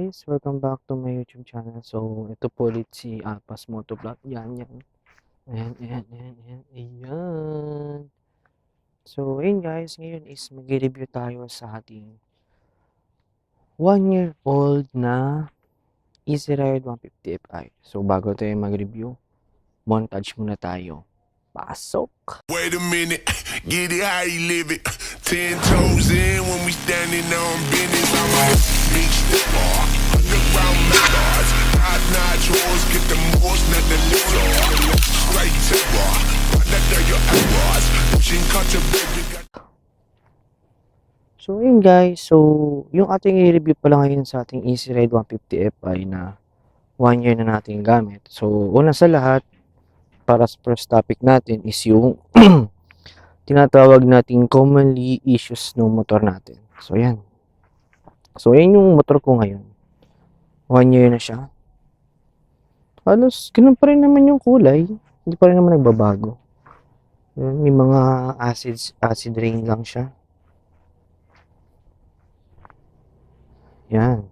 guys, welcome back to my YouTube channel. So, ito po ulit si Alpas Motovlog. Yan. Ayan. So, ayun guys, ngayon is mag-review tayo sa ating 1-year-old na Easy Ride 150 Fi. So, bago tayo mag-review, montage muna tayo. Pasok! Wait a minute, get it how you live it. 10 toes in when we standing on business. I'm a big stepper, underground methods. Top-notch hoes, get the most, not the little. Straight terror, under your eyebrows. Pushing culture, baby. So, yun guys. So, yung ating i-review pala ngayon sa ating Easy Ride 150 Fi na 1 year na natin gamit. So, una sa lahat, para sa first topic natin is yung tinatawag nating commonly issues ng motor natin. So, yan. So, yan yung motor ko ngayon. 1 year na siya. Halos, ganun pa rin naman yung kulay. Hindi pa rin naman nagbabago. Yan, may mga acid rain lang siya. Yan.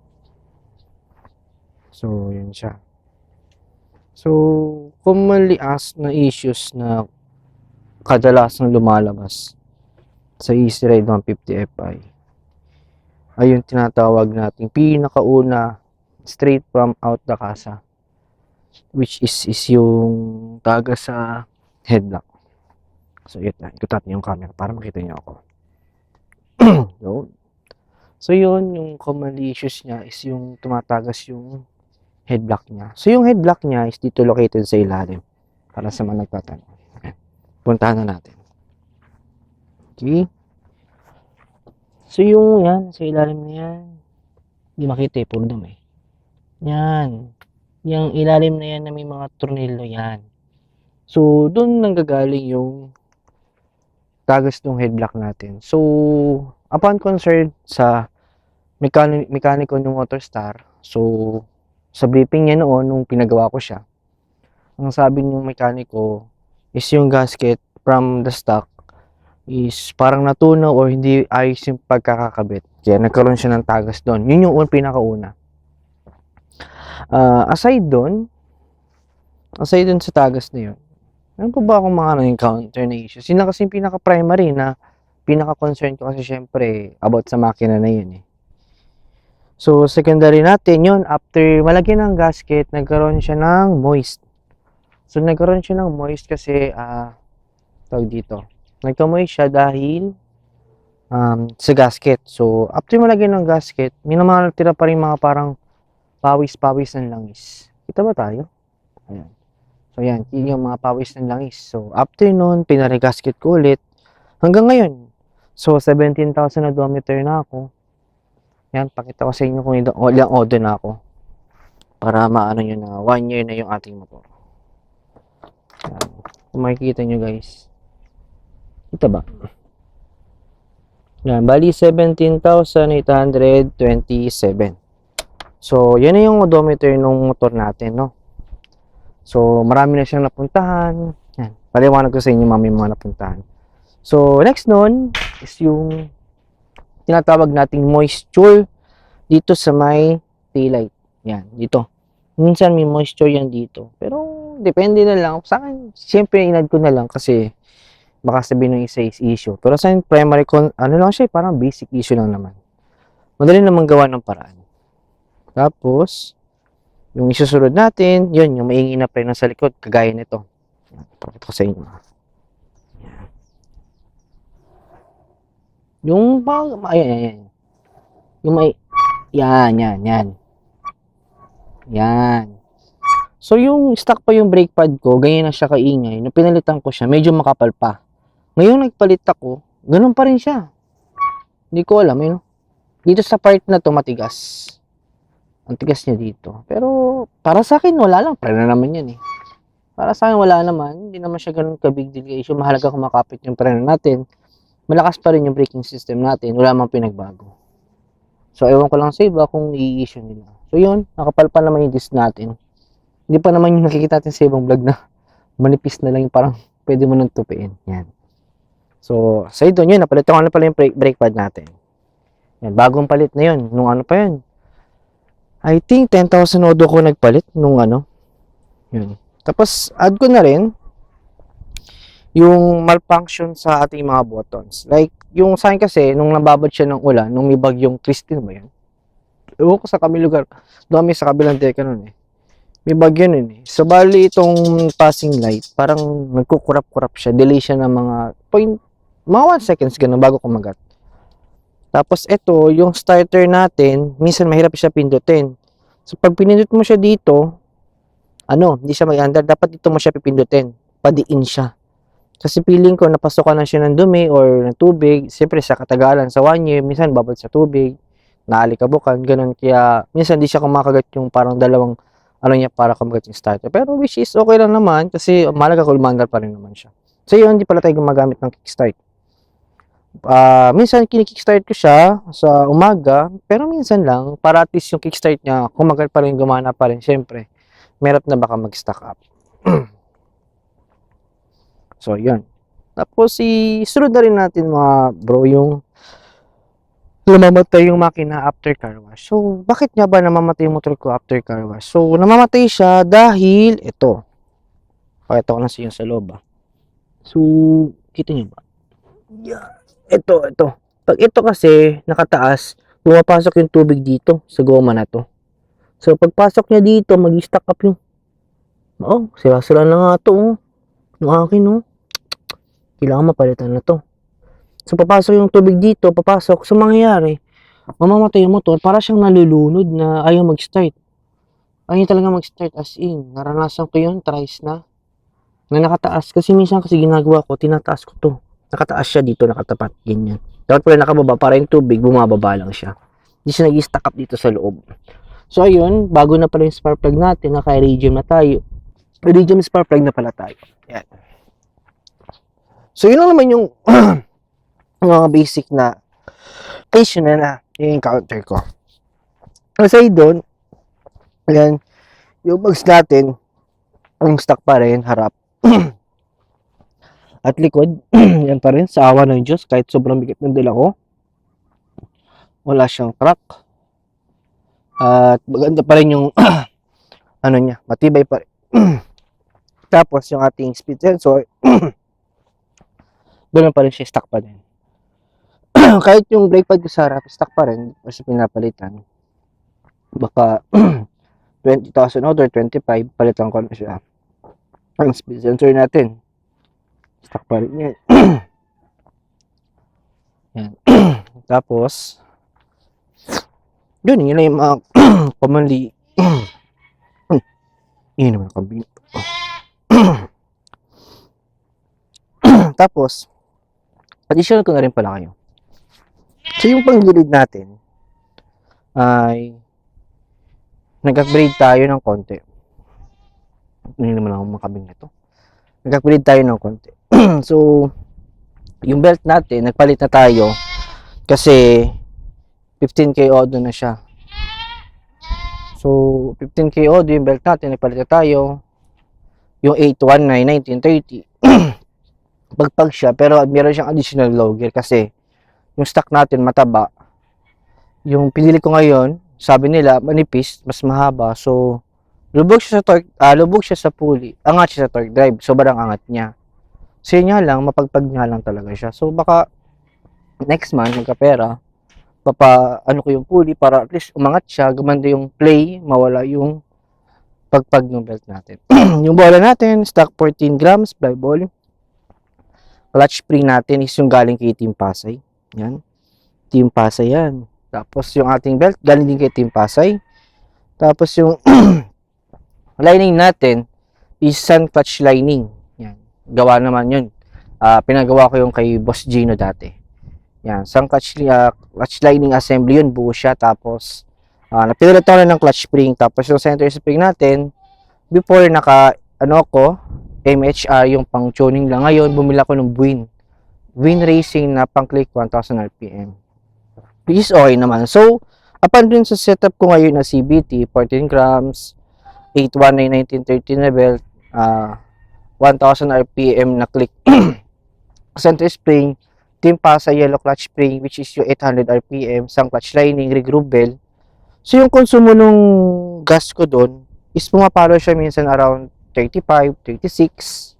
So, yan siya. So, commonly asked na issues na kadalasang lumalabas sa Easy Ride 150 Fi ay yung tinatawag nating pinakauna straight from out the casa, which is yung taga sa headlock. So, ikot natin yung camera para makita niyo ako. So, yun, yung commonly issues niya is yung tumatagas yung headblock niya. So, yung headblock niya is dito located sa ilalim. Para sa mga nagtatanong. Puntahan na natin. Okay. So, yung yan, sa ilalim na yan. Hindi makita eh, puro dumi. Yan. Yung ilalim na yan na may mga tornilyo yan. So, doon nanggagaling yung tagas ng headblock natin. So, upon concern sa mekaniko ng Motorstar, so, sa briefing niya noon, nung pinagawa ko siya, ang sabi ng mekaniko is yung gasket from the stock is parang natunaw or hindi ayos yung pagkakakabit. Kaya nagkaroon siya ng tagas doon. Yun yung pinakauna. Aside doon sa tagas na yun, ano pa ba akong mga na-encounter na issues? Yun na kasi yung pinaka-primary na pinaka-concern ko kasi syempre about sa makina na yun eh. So, secondary natin yun, after malagyan ng gasket, nagkaroon siya ng moist. So, nagkaroon siya ng moist kasi, tawag dito, nagka-moist siya dahil sa gasket. So, after malagyan ng gasket, may naman tira pa rin mga parang pawis-pawis ng langis. Kita ba tayo? Ayan. So, yan, yun yung mga pawis ng langis. So, after nun, pinare-gasket ko ulit, hanggang ngayon. So, 17,000 na odometer na ako. Yan, pakita ko sa inyo kung ilang odo na ako. Para maano nyo na 1 year na yung ating motor. Yan. Kung makikita nyo guys. Kita ba? Yan, bali 17,827. So, yan na yung odometer ng motor natin, no? So, marami na siyang napuntahan. Yan, paliwanag ko sa inyo mga napuntahan. So, next nun is yung tinatawag nating moisture dito sa may taillight. Yan, dito. Minsan may moisture yan dito. Pero, depende na lang. Sa akin, siyempre, inad ko na lang kasi baka sabihin ng isa is issue. Pero sa primary, ano lang siya, parang basic issue lang naman. Madali naman gawa ng paraan. Tapos, yung isusunod natin, yun, yung maingin na preno sa likod, kagaya nito. Yan, pakita ko sa inyo. Yung ayan. Yung may, yan. So, yung stock pa yung brake pad ko, ganyan na siya kaingay. Nung pinalitan ko siya, medyo makapal pa. Ngayon nagpalit ako, ganun pa rin siya. Hindi ko alam, yun. Dito sa part na to, matigas. Ang tigas niya dito. Pero, para sa akin, wala lang. Preno naman yan eh. Para sa akin, wala naman. Hindi naman siya ganun ka-big deal issue. Mahalaga kung makapit yung preno natin. Malakas pa rin yung braking system natin. Wala mang pinagbago. So, ewan ko lang sa iba kung i-issue nila. So, yun. Nakapalpan naman yung disc natin. Hindi pa naman yung nakikita natin sa ibang vlog na manipis na lang yung parang pwede mo nang tupiin. Yan. So, sa ito yun. Napalitan ko na pala yung brake pad natin. Yan. Bagong palit na yun. Nung ano pa yun. I think 10,000 odo ko nagpalit nung ano. Yun. Tapos, add ko na rin yung malfunction sa ating mga buttons. Like, yung sa akin kasi, nung nababad siya ng ulan, nung may bagyong Christine ba yan? Ewan ko sa kami lugar. Doon kami sa kabilang deka nun eh. May bagyo nun eh. So, bali itong passing light, parang nagkukurap-kurap siya. Delay siya ng mga 1 seconds ganun bago kumagat. Tapos ito, yung starter natin, minsan mahirap siya pindutin. So, pag pinindot mo siya dito, hindi siya mag-under. Dapat dito mo siya pipindutin. Padiin siya. Kasi feeling ko, napasokan na siya ng dumi or ng tubig. Siyempre, sa katagalan, sa 1 year, minsan babad sa tubig, naalikabukan, ganun. Kaya, minsan di siya kumakagat yung parang dalawang, para kumagat yung starter. Pero, which is okay lang naman, kasi malaga kulmangal pa rin naman siya. So, yun, hindi pala tayo gumagamit ng kickstart. Minsan, kinikickstart ko siya sa umaga, pero minsan lang, para at least yung kickstart niya, kumagat pa rin, gumana pa rin, siyempre, merap na baka mag-stack up. So, yun. Tapos, isunod na rin natin mga bro, yung namamatay yung makina after car wash. So, bakit nga ba namamatay yung motor ko after car wash? So, namamatay siya dahil ito. Pakita ko na sa inyo sa loob. So, kita niyo ba? Yeah. Ito. Pag ito kasi nakataas, pumapasok yung tubig dito sa goma na to. So, pagpasok niya dito, mag-stack up yung sira-sira na nga to, yung akin, kailangan mapalitan na to. So, papasok yung tubig dito, so mangyayari, mamamatay yung motor, para siyang nalulunod na ayaw mag-start. Ayaw talaga mag-start, as in, naranasan ko yun, tries na nakataas, kasi minsan kasi ginagawa ko, tinataas ko to, nakataas siya dito, nakatapat, ganyan. Dapat pala nakababa, para yung tubig, bumababa lang siya. Hindi siya nag-stack up dito sa loob. So, ayun, bago na pala yung spark plug natin, naka-iridium na tayo. Iridium spark plug na pala tayo. Yan. So, yun lang naman yung mga basic na issue na i-encounter ko. Aside doon, ayan, yung bags natin, ang stock pa rin, harap. At likod, yan pa rin, sa awa ng Diyos, kahit sobrang bigat ng dala ko, wala siyang crack. At maganda pa rin yung, niya, matibay pa rin. Tapos, yung ating speed sensor, doon pa rin siya, stock pa din. Kahit yung brake pad ko sa harap, stock pa rin, kasi pinapalitan. Baka, 20,000 or 25, palitan ko na siya. Ang speed sensor natin, stock pa rin yan. Yan. Tapos, yun lang yung mga commonly yun naman ang kambing. Tapos, additional ko na rin pala kayo. So, yung panggilid natin ay nag-upgrade tayo ng konti. Hindi naman ako makabing na to. Nag-upgrade tayo ng konti. So, yung belt natin, nagpalit na tayo kasi 15K odo na siya. So, 15K odo yung belt natin, nagpalit na tayo. Yung 819, 1930. Pagpag siya, pero meron siyang additional low gear kasi yung stock natin mataba. Yung pinili ko ngayon, sabi nila, manipis, mas mahaba. So, lubog siya sa torque, lubog siya sa pulley. Angat siya sa torque drive. Sobrang angat niya. So, yun nga lang, mapagpag niya lang talaga siya. So, baka next month, magkapera, ko yung pulley para at least umangat siya, gumanda yung play, mawala yung pagpag ng belt natin. Yung bola natin, stock 14 grams, fly ball. Clutch spring natin is yung galing kay Team Pasay. Yan. Team Pasay yan. Tapos yung ating belt, galing din kay Team Pasay. Tapos yung lining natin is sun clutch lining. Yan. Gawa naman yun. Pinagawa ko yung kay Boss Gino dati. Yan. Sun clutch lining assembly yun. Buo siya. Tapos, napinulat ko na ng clutch spring. Tapos yung center spring natin, before MHR yung pang tuning lang. Ngayon, bumila ko ng Win Racing na pang click 1000 RPM. Which is okay naman. So, upon dun sa setup ko ngayon na CBT, 14 grams, 819, 1930 na belt, 1000 RPM na click center spring, Team Pasay yellow clutch spring, which is yung 800 RPM, sang clutch lining, rig groove bell. So, yung konsumo nung gas ko doon is pumapalo siya minsan around 35, 36.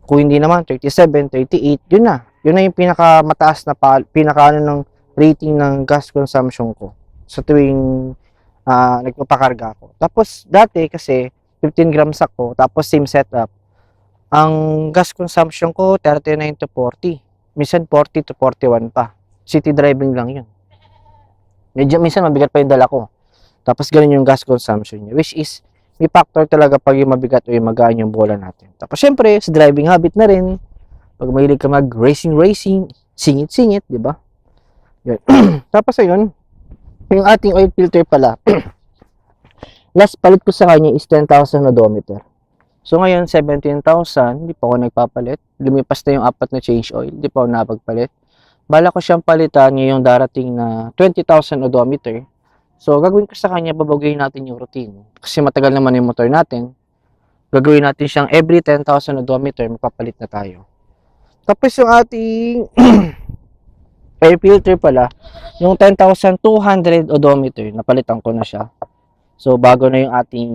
Kung hindi naman, 37, 38. Yun na. Yun na yung pinakamataas na pinaka ng rating ng gas consumption ko sa tuwing nagpapakarga ako. Tapos, dati kasi 15 grams ako, tapos same setup. Ang gas consumption ko, 39 to 40. Minsan 40 to 41 pa. City driving lang yun. Medyo minsan mabigat pa yung dala ko. Tapos ganun yung gas consumption niya. Which is, may factor talaga pag yung mabigat o yung magaan yung bola natin. Tapos syempre, sa driving habit na rin, pag mahilig ka mag-racing, singit-singit, di ba? Tapos ayun, yung ating oil filter pala, last palit ko sa kanya is 10,000 odometer. So ngayon, 17,000, hindi pa ako nagpapalit. Lumipas na yung 4 na change oil, hindi pa ako napagpalit. Bala ko siyang palitan ngayong darating na 20,000 odometer. So, gagawin ko sa kanya, babaguhin natin yung routine. Kasi matagal naman yung motor natin. Gagawin natin siyang every 10,000 odometer, magpapalit na tayo. Tapos yung ating air filter pala, yung 10,200 odometer, napalitan ko na siya. So, bago na yung ating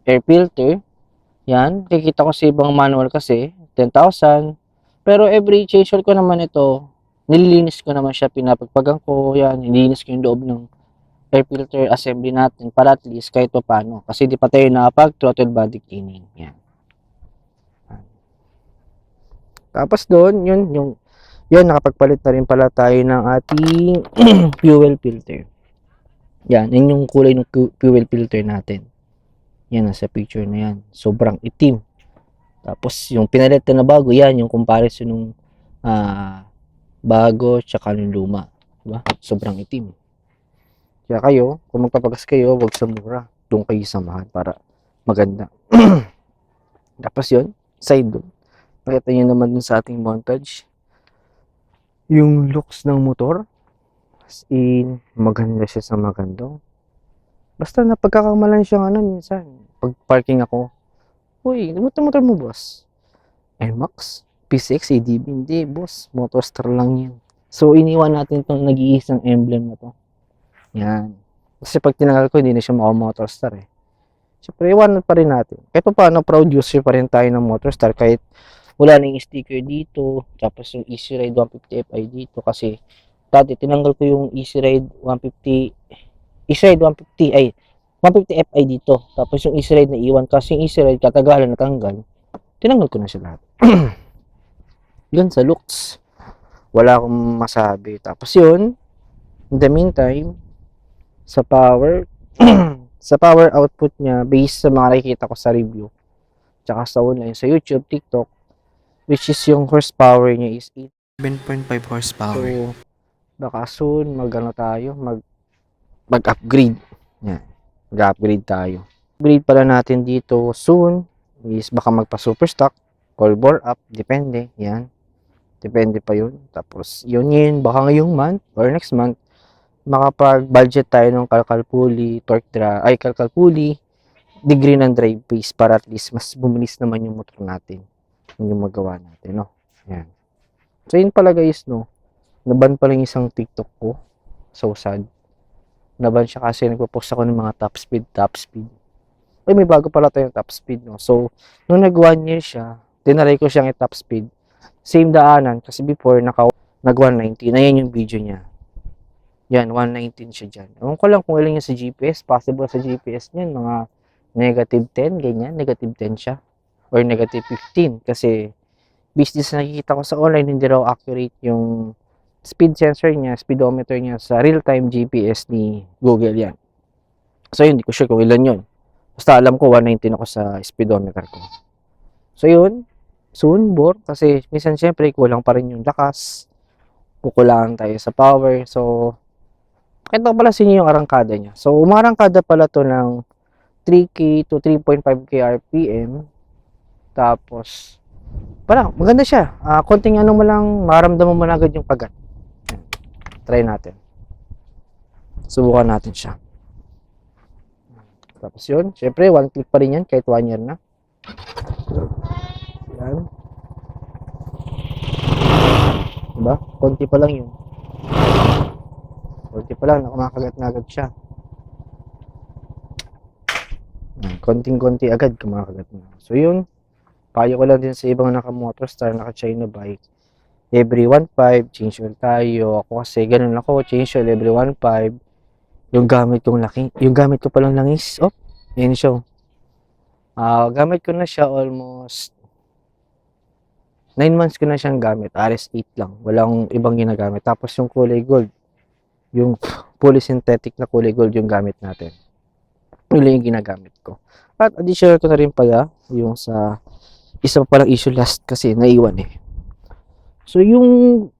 air filter. Yan, kikita ko sa ibang manual kasi, 10,000. Pero every change oil ko naman ito, nililinis ko naman siya, pinapagpagan ko, yan, nililinis ko yung loob ng air filter assembly natin para at least kahit pa paano. Kasi di pa tayo nakapag throttle body cleaning. Yan. Tapos doon, yun, nakapagpalit na rin pala tayo ng ating fuel filter. Yan, yun yung kulay ng fuel filter natin. Yan, nasa picture na yan. Sobrang itim. Tapos, yung pinalit na bago, yan, yung comparison ng bago tsaka ng luma. Diba? Sobrang itim. Kaya kayo, kung magpapagas kayo, wag sa mura. Doon kayo sa mahal para maganda. Tapos yun, side doon. Nakita nyo naman dun sa ating montage. Yung looks ng motor. As in, maganda siya sa maganda. Basta napagkakamalan siya minsan. Pag parking ako, uy, motor mo boss? NMAX? P6? ADB? Hindi boss, Motorstar lang yan. So, iniwan natin itong nag-iisang emblem na to. Yan. Kasi pag tinanggal ko, hindi na siya Motorstar eh. Siyempre, iwanan pa rin natin. Kahit pa paano, proud user pa rin tayo ng Motorstar. Kahit wala na yung sticker dito. Tapos yung Easy Ride 150 Fi dito. Kasi, dati, tinanggal ko yung Easy Ride 150 Fi dito. Tapos yung Easy Ride na iwan. Kasi yung Easy Ride, katagalan natanggal. Tinanggal ko na siya lahat. Yun sa looks. Wala akong masabi. Tapos yun, in the meantime, sa power sa power output niya based sa mga nakikita ko sa review tsaka sa online sa YouTube, TikTok, which is yung horsepower niya is 7.5 horsepower. So baka soon tayo mag-upgrade. Yan. Mag-upgrade tayo. Upgrade pala natin dito soon is baka magpa super stock, call bore up, depende. Yan. Depende pa yun. Tapos yun baka ngayong month or next month makapag-budget tayo ng calcal pulley, calcal pulley, degree ng drive pace para at least mas bumilis naman yung motor natin. Yung magawa natin, no? Yan. So, yun pala guys, no? Naban pala yung isang TikTok ko. So sad. Naban siya kasi nagpo-post ako ng mga top speed. Ay, may bago pala tayong top speed, no? So, nung nag 1 year siya, tinaray ko siyang i-top speed. Same daanan, kasi before, nag 190. Ayan yung video niya. Yan, 119 siya dyan. Ewan ko lang kung ilan niya sa GPS. Possible sa GPS niyan, mga negative 10, ganyan. Negative 10 siya. Or negative 15. Kasi, business na nakikita ko sa online, hindi raw accurate yung speed sensor niya, speedometer niya sa real-time GPS ni Google yan. So, yun, hindi ko sure kung ilan yun. Basta alam ko, 119 ako sa speedometer ko. So, yun. Soon, bore. Kasi, minsan, syempre, kulang pa rin yung lakas. Kukulangan tayo sa power. So, ito pala sa inyo yung arangkada niya. So, umarangkada pala to ng 3K to 3.5K RPM. Tapos, parang maganda siya. Konting ano mo lang, maramdaman mo na agad yung pagat. Try natin. Subukan natin siya. Tapos yun, syempre, one click pa rin yan kahit 1 year na. Yan. Diba? Konti pa lang yun. Konti pa lang, kumakagat na agad siya. konting-konti agad kumakagat na. So yun, payo ko lang din sa ibang naka-Motorstar, naka-China bike, every 1.5 change oil tayo. Ako kasi ganun ako, change oil every 1.5. Yung gamit ko palang langis, yun siya. Gamit ko na siya almost 9 months ko na siyang gamit, RS8 lang, walang ibang ginagamit. Tapos yung kulay gold, yung fully synthetic na kulay gold yung gamit natin. Yun lang yung ginagamit ko. At additional ko na rin pala yung sa isa pa palang issue last kasi naiwan eh. So yung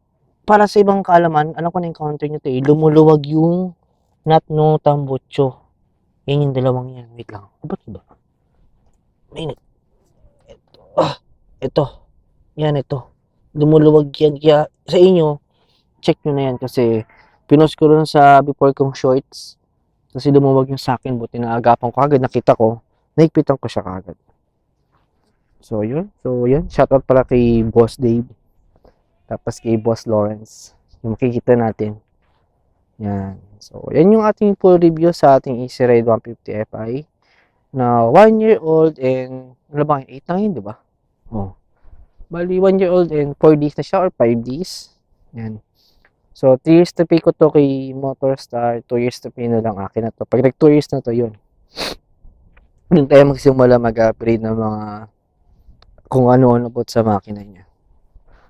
para sa ibang kaalaman, ano ko na-encounter nyo to eh, lumuluwag yung nut no tambucho. Yan yung dalawang yan. Wait lang. Ba't ba? Mainit. Ito. Yan, ito. Lumuluwag yan. Kaya sa inyo, check nyo na yan kasi pinost ko rin sa before kong shorts. Kasi lumuwag yung sa akin. Buti na agapan ko agad. Nakita ko. Naikpitan ko siya kagad. So, yun. Shoutout pala kay Boss Dave. Tapos kay Boss Lawrence. Yung makikita natin. Yan. So, yan yung ating full review sa ating Easy Ride 150 Fi. Na 1 year old and, ano ba, 8 na yun, di ba? Bali, 1 year old and 4 days na siya or 5 days. Yan. So, 3 years to pay ko to kay Motorstar, 2 years to pay na lang akin na to. Pag nag 2 years na to, yun. Doon tayo magsimula mag-upgrade ng mga kung ano-ano po sa makina niya.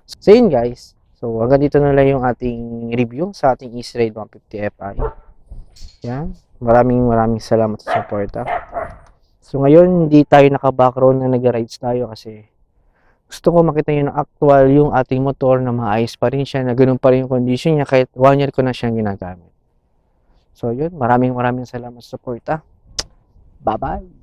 So, yun guys. So, hanggang dito na lang yung ating review sa ating Easy Ride 150 Fi. Yan. Maraming salamat sa suporta. So, ngayon, hindi tayo naka-background na nag-rides tayo kasi gusto ko makita nyo na actual yung ating motor na maayos pa rin siya, na ganun pa rin yung condition niya kahit 1 year ko na siyang ginagamit. So, yun. Maraming salamat sa suporta. Bye-bye!